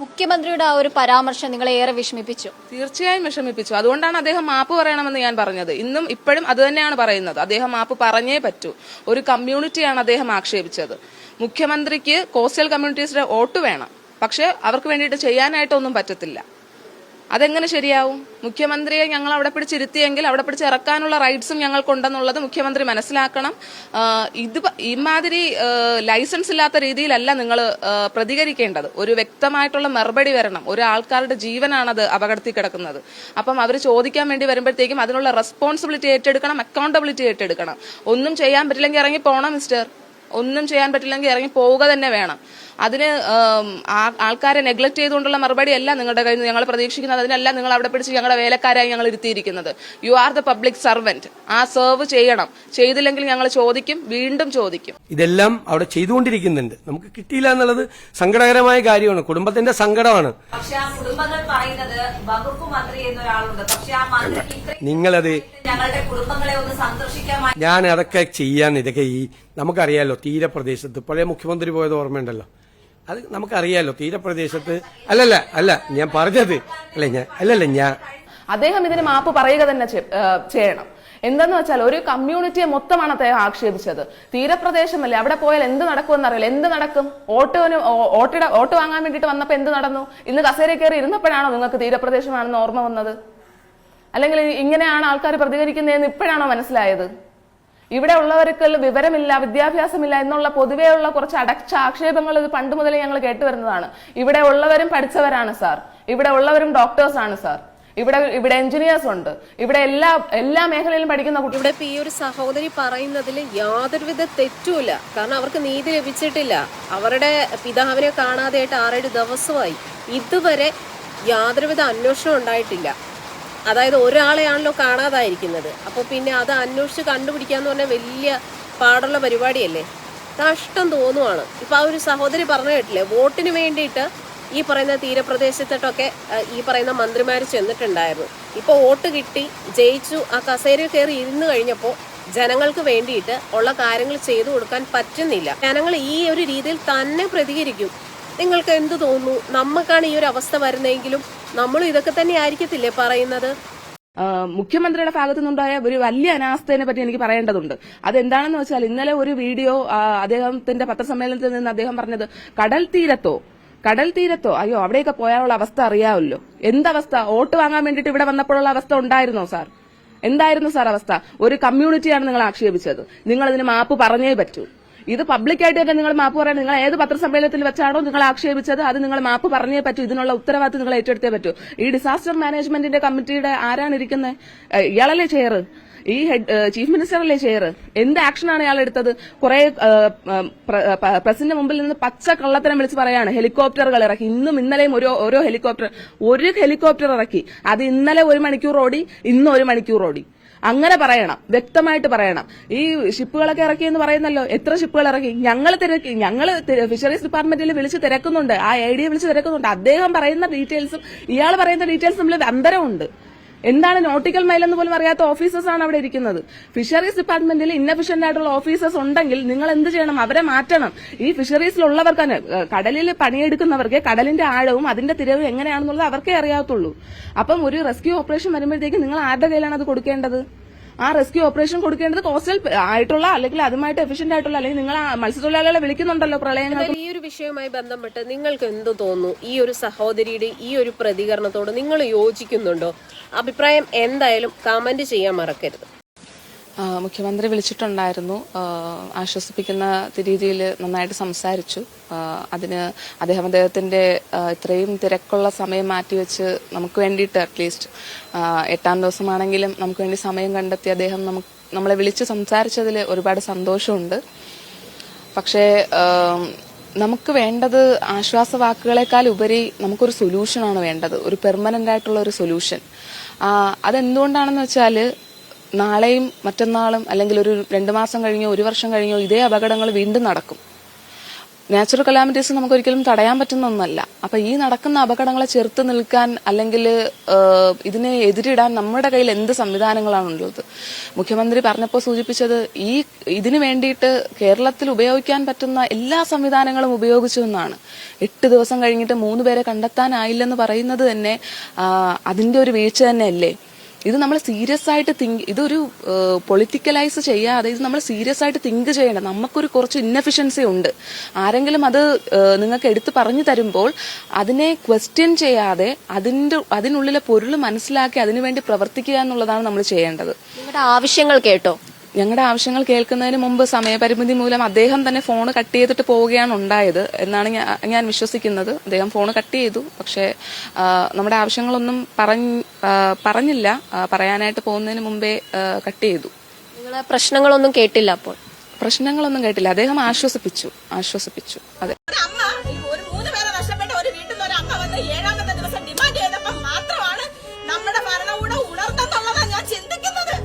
മുഖ്യമന്ത്രിയുടെ ആ ഒരു പരാമർശം നിങ്ങളെ ഏറെ വിഷമിപ്പിച്ചു. തീർച്ചയായും വിഷമിപ്പിച്ചു. അതുകൊണ്ടാണ് അദ്ദേഹം മാപ്പ് പറയണമെന്ന് ഞാൻ പറഞ്ഞത്. ഇപ്പോഴും അത് തന്നെയാണ് പറയുന്നത്. അദ്ദേഹം മാപ്പ് പറഞ്ഞേ പറ്റൂ. ഒരു കമ്മ്യൂണിറ്റിയാണ് അദ്ദേഹം ആക്ഷേപിച്ചത്. മുഖ്യമന്ത്രിക്ക് കോസ്റ്റൽ കമ്മ്യൂണിറ്റീസിന്റെ വോട്ട് വേണം, പക്ഷെ അവർക്ക് വേണ്ടിയിട്ട് ചെയ്യാനായിട്ടൊന്നും പറ്റത്തില്ല. അതെങ്ങനെ ശരിയാവും? മുഖ്യമന്ത്രിയെ ഞങ്ങൾ അവിടെ പിടിച്ചിരുത്തിയെങ്കിൽ അവിടെ പിടിച്ച് ഇറക്കാനുള്ള റൈറ്റ്സും ഞങ്ങൾക്കുണ്ടെന്നുള്ളത് മുഖ്യമന്ത്രി മനസ്സിലാക്കണം. ഇമാതിരി ലൈസൻസ് ഇല്ലാത്ത രീതിയിലല്ല നിങ്ങൾ പ്രതികരിക്കേണ്ടത്. ഒരു വ്യക്തമായിട്ടുള്ള മറുപടി വരണം. ഒരു ആൾക്കാരുടെ ജീവനാണത് അപകടത്തിൽ കിടക്കുന്നത്. അപ്പം അവർ ചോദിക്കാൻ വേണ്ടി വരുമ്പോഴത്തേക്കും അതിനുള്ള റെസ്പോൺസിബിലിറ്റി ഏറ്റെടുക്കണം, അക്കൗണ്ടബിലിറ്റി ഏറ്റെടുക്കണം. ഒന്നും ചെയ്യാൻ പറ്റില്ലെങ്കിൽ ഇറങ്ങി പോകണം മിസ്റ്റർ. ഒന്നും ചെയ്യാൻ പറ്റില്ലെങ്കിൽ ഇറങ്ങി പോവുക തന്നെ വേണം. അതിന് ആൾക്കാരെ നെഗ്ലക്ട് ചെയ്തുകൊണ്ടുള്ള മറുപടിയല്ല നിങ്ങളുടെ കയ്യിൽ നിന്ന് ഞങ്ങൾ പ്രതീക്ഷിക്കുന്നത്. അതിനല്ല നിങ്ങൾ അവിടെ പിടിച്ച് ഞങ്ങളുടെ വേലക്കാരായി ഞങ്ങൾ ഇരുത്തിയിരിക്കുന്നത്. You are the public servant. ആ സെർവ് ചെയ്യണം. ചെയ്തില്ലെങ്കിൽ ഞങ്ങൾ ചോദിക്കും, വീണ്ടും ചോദിക്കും. ഇതെല്ലാം അവിടെ ചെയ്തുകൊണ്ടിരിക്കുന്നുണ്ട്. നമുക്ക് കിട്ടിയില്ല എന്നുള്ളത് സങ്കടകരമായ കാര്യമാണ്. കുടുംബത്തിന്റെ സങ്കടമാണ്. പക്ഷെ ആ കുടുംബങ്ങൾ പറയുന്നത് വകുപ്പ് മന്ത്രി എന്നൊരാളുണ്ട്. പക്ഷെ ആ മന്ത്രിക്ക് നിങ്ങളത് ഞങ്ങളുടെ കുടുംബങ്ങളെ ഒന്ന് സന്ദർശിക്കാൻ ഞാൻ അതൊക്കെ ചെയ്യാൻ ഇതൊക്കെ നമുക്കറിയാലോ. തീരപ്രദേശത്ത് പഴയ മുഖ്യമന്ത്രി പോയത് ഓർമ്മയുണ്ടല്ലോ. അത് നമുക്കറിയാലോ. തീരപ്രദേശത്ത് അല്ല ഞാൻ പറഞ്ഞത് ഞാൻ അദ്ദേഹം ഇതിന് മാപ്പ് പറയുക തന്നെ ചെയ്യണം. എന്തെന്ന് വെച്ചാൽ ഒരു കമ്മ്യൂണിറ്റിയെ മൊത്തമാണ് അദ്ദേഹം ആക്ഷേപിച്ചത്. തീരപ്രദേശമല്ലേ, അവിടെ പോയാൽ എന്ത് നടക്കുമെന്നറിയില്ല. എന്ത് നടക്കും? വോട്ട് വാങ്ങാൻ വേണ്ടിയിട്ട് വന്നപ്പോൾ എന്ത് നടന്നു? ഇന്ന് കസേര കയറി ഇരുന്നപ്പോഴാണോ നിങ്ങൾക്ക് തീരപ്രദേശമാണെന്ന് ഓർമ്മ വന്നത്? അല്ലെങ്കിൽ ഇങ്ങനെയാണ് ആൾക്കാർ പ്രതികരിക്കുന്നതെന്ന് ഇപ്പോഴാണോ മനസ്സിലായത്? ഇവിടെ ഉള്ളവർക്ക് വിവരമില്ല, വിദ്യാഭ്യാസമില്ല എന്നുള്ള പൊതുവെയുള്ള കുറച്ച് അടച്ച ആക്ഷേപങ്ങൾ ഇത് പണ്ട് മുതലേ ഞങ്ങൾ കേട്ടുവരുന്നതാണ്. ഇവിടെ ഉള്ളവരും പഠിച്ചവരാണ് സാർ. ഇവിടെ ഉള്ളവരും ഡോക്ടേഴ്സാണ് സാർ. ഇവിടെ എഞ്ചിനീയേഴ്സ് ഉണ്ട്. ഇവിടെ എല്ലാ മേഖലയിലും പഠിക്കുന്ന കുട്ടികൾ. ഇവിടെ ഈ ഒരു സഹോദരി പറയുന്നതിൽ യാതൊരുവിധ തെറ്റുമില്ല. കാരണം അവർക്ക് നീതി ലഭിച്ചിട്ടില്ല. അവരുടെ പിതാവിനെ കാണാതെയായിട്ട് 6-7 ദിവസമായി. ഇതുവരെ യാതൊരുവിധ അന്വേഷണം ഉണ്ടായിട്ടില്ല. അതായത് ഒരാളെയാണല്ലോ കാണാതായിരിക്കുന്നത്. അപ്പോൾ പിന്നെ അത് അന്വേഷിച്ച് കണ്ടുപിടിക്കാന്ന് പറഞ്ഞാൽ വലിയ പാടുള്ള പരിപാടിയല്ലേ. കഷ്ടം തോന്നുവാണ്. ഇപ്പം ആ ഒരു സഹോദരി പറഞ്ഞു കേട്ടില്ലേ, വോട്ടിന് വേണ്ടിയിട്ട് ഈ പറയുന്ന തീരപ്രദേശത്തോട്ടൊക്കെ ഈ പറയുന്ന മന്ത്രിമാർ ചെന്നിട്ടുണ്ടായിരുന്നു. ഇപ്പോൾ വോട്ട് കിട്ടി, ജയിച്ചു, ആ കസേരയിൽ കയറി ഇരുന്ന് കഴിഞ്ഞപ്പോൾ ജനങ്ങൾക്ക് വേണ്ടിയിട്ട് ഉള്ള കാര്യങ്ങൾ ചെയ്തു കൊടുക്കാൻ പറ്റുന്നില്ല. ജനങ്ങൾ ഈ ഒരു രീതിയിൽ തന്നെ പ്രതികരിക്കും. നിങ്ങൾക്ക് എന്തു തോന്നുന്നു? നമുക്കാണ് ഈ ഒരു അവസ്ഥ വരുന്നതെങ്കിലും നമ്മളും ഇതൊക്കെ തന്നെ ആയിരിക്കത്തില്ലേ പറയുന്നത്? മുഖ്യമന്ത്രിയുടെ ഭാഗത്തു നിന്നുണ്ടായ ഒരു വലിയ അനാസ്ഥയെ പറ്റി എനിക്ക് പറയേണ്ടതുണ്ട്. അതെന്താണെന്ന് വെച്ചാൽ, ഇന്നലെ ഒരു വീഡിയോ അദ്ദേഹത്തിന്റെ പത്രസമ്മേളനത്തിൽ നിന്ന് അദ്ദേഹം പറഞ്ഞത് കടൽ തീരത്തോ അയ്യോ അവിടെയൊക്കെ പോയാലുള്ള അവസ്ഥ അറിയാമല്ലോ. എന്തവസ്ഥ? വോട്ട് വാങ്ങാൻ വേണ്ടിയിട്ട് ഇവിടെ വന്നപ്പോഴുള്ള അവസ്ഥ ഉണ്ടായിരുന്നോ സാർ? എന്തായിരുന്നു സാർ അവസ്ഥ? ഒരു കമ്മ്യൂണിറ്റിയാണ് നിങ്ങൾ ആക്ഷേപിച്ചത്. നിങ്ങൾ ഇതിന് മാപ്പ് പറഞ്ഞേ പറ്റൂ. ഇത് പബ്ലിക്കായിട്ട് തന്നെ നിങ്ങൾ മാപ്പ് പറയാൻ, നിങ്ങൾ ഏത് പത്രസമ്മേളനത്തിൽ വെച്ചാണോ നിങ്ങൾ ആക്ഷേപിച്ചത് അത് നിങ്ങൾ മാപ്പ് പറഞ്ഞേ പറ്റൂ. ഇതിനുള്ള ഉത്തരവാദിത്വം നിങ്ങൾ ഏറ്റെടുത്തേ പറ്റൂ. ഈ ഡിസാസ്റ്റർ മാനേജ്മെന്റിന്റെ കമ്മിറ്റിയുടെ ആരാണ് ഇരിക്കുന്നത്? ഇയാളല്ലേ ചെയർ? ഈ ചീഫ് മിനിസ്റ്ററല്ലേ ചെയർ? എന്ത് ആക്ഷനാണ് ഇയാൾ എടുത്തത്? കുറെ പ്രസിഡന്റ് മുമ്പിൽ നിന്ന് പച്ച കള്ളത്തരം വിളിച്ച് പറയാണ് ഹെലികോപ്റ്ററുകൾ ഇറക്കി. ഇന്നലെയും ഓരോ ഹെലികോപ്റ്റർ ഇറക്കി. അത് ഇന്നലെ 1 മണിക്കൂർ ഓടി, ഇന്ന് 1 മണിക്കൂർ ഓടി. അങ്ങനെ പറയണം, വ്യക്തമായിട്ട് പറയണം. ഈ ഷിപ്പുകളൊക്കെ ഇറക്കിയെന്ന് പറയുന്നല്ലോ. എത്ര ഷിപ്പുകൾ ഇറക്കി? ഞങ്ങള് ഫിഷറീസ് ഡിപ്പാർട്ട്മെന്റിൽ വിളിച്ച് തിരക്കുന്നുണ്ട്. ആ ഐഡിയെ വിളിച്ച് തിരക്കുന്നുണ്ട്. അദ്ദേഹം പറയുന്ന ഡീറ്റെയിൽസും ഇയാൾ പറയുന്ന ഡീറ്റെയിൽസും തമ്മിൽ അന്തരമുണ്ട്. എന്താണ് നോട്ടിക്കൽ മൈൽ എന്ന് പോലും അറിയാത്ത ഓഫീസേഴ്സ് ആണ് അവിടെ ഇരിക്കുന്നത്. ഫിഷറീസ് ഡിപ്പാർട്ട്മെന്റിൽ ഇന്നഫിഷ്യന്റ് ആയിട്ടുള്ള ഓഫീസേഴ്സ് ഉണ്ടെങ്കിൽ നിങ്ങൾ എന്ത് ചെയ്യണം? അവരെ മാറ്റണം. ഈ ഫിഷറീസിലുള്ളവർക്ക് തന്നെ, കടലിൽ പണിയെടുക്കുന്നവർക്ക് കടലിന്റെ ആഴവും അതിന്റെ തിരവും എങ്ങനെയാണെന്നുള്ളത് അവർക്കേ അറിയാത്തുള്ളൂ. അപ്പം ഒരു റെസ്ക്യൂ ഓപ്പറേഷൻ വരുമ്പോഴത്തേക്ക് നിങ്ങൾ ആരുടെ കയ്യിലാണ് അത് കൊടുക്കേണ്ടത്? ആ റെസ്ക്യൂ ഓപ്പറേഷൻ കൊടുക്കേണ്ടത് കോസ്റ്റൽ ആയിട്ടുള്ള, അല്ലെങ്കിൽ അതുമായിട്ട് എഫിഷ്യന്റ് ആയിട്ടുള്ള, അല്ലെങ്കിൽ നിങ്ങൾ മത്സ്യത്തൊഴിലാളികളെ വിളിക്കുന്നുണ്ടല്ലോ പ്രളയങ്ങൾ. ഈ ഒരു വിഷയവുമായി ബന്ധപ്പെട്ട് നിങ്ങൾക്ക് എന്ത് തോന്നുന്നു? ഈ ഒരു സഹോദരിയുടെ ഈ ഒരു പ്രതികരണത്തോട് നിങ്ങൾ യോജിക്കുന്നുണ്ടോ? അഭിപ്രായം എന്തായാലും കമന്റ് ചെയ്യാൻ മറക്കരുത്. മുഖ്യമന്ത്രി വിളിച്ചിട്ടുണ്ടായിരുന്നു. ആശ്വസിപ്പിക്കുന്ന രീതിയിൽ നന്നായിട്ട് സംസാരിച്ചു. അതിന് അദ്ദേഹത്തിന്റെ ഇത്രയും തിരക്കുള്ള സമയം മാറ്റിവെച്ച് നമുക്ക് വേണ്ടിയിട്ട് അറ്റ്ലീസ്റ്റ് 8ാം ദിവസമാണെങ്കിലും നമുക്ക് വേണ്ടി സമയം കണ്ടെത്തി അദ്ദേഹം നമ്മളെ വിളിച്ച് സംസാരിച്ചതിൽ ഒരുപാട് സന്തോഷമുണ്ട്. പക്ഷേ നമുക്ക് വേണ്ടത് ആശ്വാസവാക്കുകളെക്കാൾ ഉപരി നമുക്കൊരു സൊല്യൂഷനാണ് വേണ്ടത്. ഒരു പെർമനന്റ് ആയിട്ടുള്ള ഒരു സൊല്യൂഷൻ. അതെന്തുകൊണ്ടാണെന്ന് വെച്ചാൽ, നാളെയും മറ്റന്നാളും അല്ലെങ്കിൽ ഒരു 2 മാസം കഴിഞ്ഞോ 1 വർഷം കഴിഞ്ഞോ ഇതേ അപകടങ്ങൾ വീണ്ടും നടക്കും. നാച്ചുറൽ കലാമിറ്റീസ് നമുക്ക് ഒരിക്കലും തടയാൻ പറ്റുന്ന ഒന്നല്ല. അപ്പൊ ഈ നടക്കുന്ന അപകടങ്ങളെ ചെറുത്ത് നിൽക്കാൻ അല്ലെങ്കിൽ ഇതിനെ എതിരിടാൻ നമ്മുടെ കയ്യിൽ എന്ത് സംവിധാനങ്ങളാണുള്ളത്? മുഖ്യമന്ത്രി പറഞ്ഞപ്പോൾ സൂചിപ്പിച്ചത് ഇതിനു വേണ്ടിയിട്ട് കേരളത്തിൽ ഉപയോഗിക്കാൻ പറ്റുന്ന എല്ലാ സംവിധാനങ്ങളും ഉപയോഗിച്ചു എന്നാണ്. 8 ദിവസം കഴിഞ്ഞിട്ട് 3 പേരെ കണ്ടെത്താനായില്ലെന്ന് പറയുന്നത് തന്നെ അതിന്റെ ഒരു വീഴ്ച തന്നെയല്ലേ? ഇത് നമ്മൾ സീരിയസ് ആയിട്ട് ഇതൊരു പൊളിറ്റിക്കലൈസ് ചെയ്യാതെ ഇത് നമ്മൾ സീരിയസ് ആയിട്ട് തിങ്ക് ചെയ്യണം. നമുക്കൊരു കുറച്ച് ഇന്നഫിഷ്യൻസി ഉണ്ട്. ആരെങ്കിലും അത് നിങ്ങൾക്ക് എടുത്തു പറഞ്ഞു തരുമ്പോൾ അതിനെ ക്വസ്റ്റ്യൻ ചെയ്യാതെ അതിനുള്ളിലെ പൊരുൾ മനസ്സിലാക്കി അതിനുവേണ്ടി പ്രവർത്തിക്കുക എന്നുള്ളതാണ് നമ്മൾ ചെയ്യേണ്ടത്. നിങ്ങളുടെ ആവശ്യങ്ങൾ കേട്ടോ? ഞങ്ങളുടെ ആവശ്യങ്ങൾ കേൾക്കുന്നതിന് മുമ്പ് സമയപരിമിതി മൂലം അദ്ദേഹം തന്നെ ഫോൺ കട്ട് ചെയ്തിട്ട് പോവുകയാണ് ഉണ്ടായത് എന്നാണ് ഞാൻ വിശ്വസിക്കുന്നത്. അദ്ദേഹം ഫോൺ കട്ട് ചെയ്തു. പക്ഷേ നമ്മുടെ ആവശ്യങ്ങളൊന്നും പറഞ്ഞില്ല. പറയാനായിട്ട് പോകുന്നതിന് മുമ്പേ കട്ട് ചെയ്തു. നിങ്ങളെ പ്രശ്നങ്ങളൊന്നും കേട്ടില്ല? അപ്പോൾ പ്രശ്നങ്ങളൊന്നും കേട്ടില്ല. അദ്ദേഹം ആശ്വസിപ്പിച്ചു. അതെ. അമ്മ ഒരു 3 പേരെ നഷ്ടപ്പെട്ട ഒരു വീട്ടിൽ നിന്ന് ഒരു അമ്മ വന്ന് 7ാമത്തെ ദിവസം ഡിമാൻഡ് ചെയ്തപ്പോൾ മാത്രമാണ് നമ്മുടെ ഭരണകൂടം ഉണർന്നെന്നുള്ളതാണ് ഞാൻ ചിന്തിക്കുന്നത്.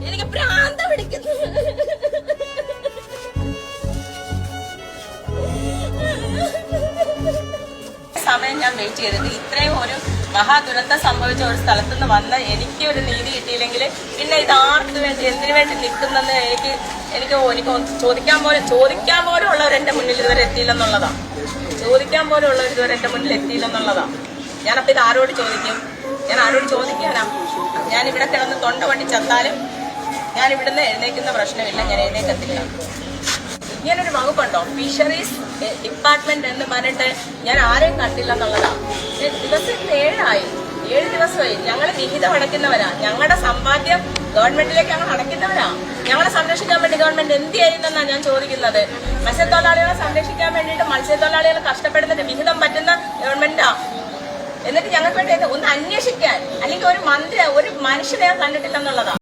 എനിക്ക് ഭ്രാന്ത് പിടിക്കുന്നു. സമയം ഞാൻ വെയിറ്റ് ചെയ്തിട്ട് ഇത്രയും ഒരു മഹാദുരന്തം സംഭവിച്ച ഒരു സ്ഥലത്തു നിന്ന് വന്ന എനിക്ക് ഒരു നീതി കിട്ടിയില്ലെങ്കിൽ പിന്നെ ഇത് ആർക്ക് വേണ്ടി എന്തിനു വേണ്ടി നിൽക്കുന്നെന്ന് എനിക്ക് ചോദിക്കാൻ പോലും ഉള്ളവർ എന്റെ മുന്നിൽ ഇതുവരെ എത്തിയില്ലെന്നുള്ളതാണ്. ഞാനപ്പോ ഇത് ആരോട് ചോദിക്കും? ഞാൻ ആരോട് ചോദിക്കാനാ? ഞാൻ ഇവിടെ കിടന്ന് തൊണ്ട വണ്ടി ചത്താലും ഞാൻ ഇവിടുന്ന് എഴുന്നേക്കുന്ന പ്രശ്നമില്ല. ഞാൻ എഴുന്നേക്കത്തില്ല. ഇങ്ങനൊരു വകുപ്പുണ്ടോ? ഫിഷറീസ് ഡിപ്പാർട്ട്മെന്റ് എന്ന് പറഞ്ഞിട്ട് ഞാൻ ആരെയും കണ്ടില്ല എന്നുള്ളതാണ്. ദിവസം 7 ദിവസമായി. ഞങ്ങൾ വിഹിതം അടയ്ക്കുന്നവരാ. ഞങ്ങളുടെ സമ്പാദ്യം ഗവൺമെന്റിലേക്ക് ഞങ്ങൾ അടയ്ക്കുന്നവരാ. ഞങ്ങളെ സംരക്ഷിക്കാൻ വേണ്ടി ഗവൺമെന്റ് എന്ത് ചെയ്യുന്നെന്നാണ് ഞാൻ ചോദിക്കുന്നത്. മത്സ്യത്തൊഴിലാളികളെ സംരക്ഷിക്കാൻ വേണ്ടിയിട്ട് മത്സ്യത്തൊഴിലാളികൾ കഷ്ടപ്പെടുന്നതിന് വിഹിതം പറ്റുന്ന ഗവൺമെന്റാ. എന്നിട്ട് ഞങ്ങൾക്ക് വേണ്ടി ഒന്ന് അന്വേഷിക്കാൻ അല്ലെങ്കിൽ ഒരു മനുഷ്യനെ ഞാൻ കണ്ടിട്ടില്ലെന്നുള്ളതാണ്.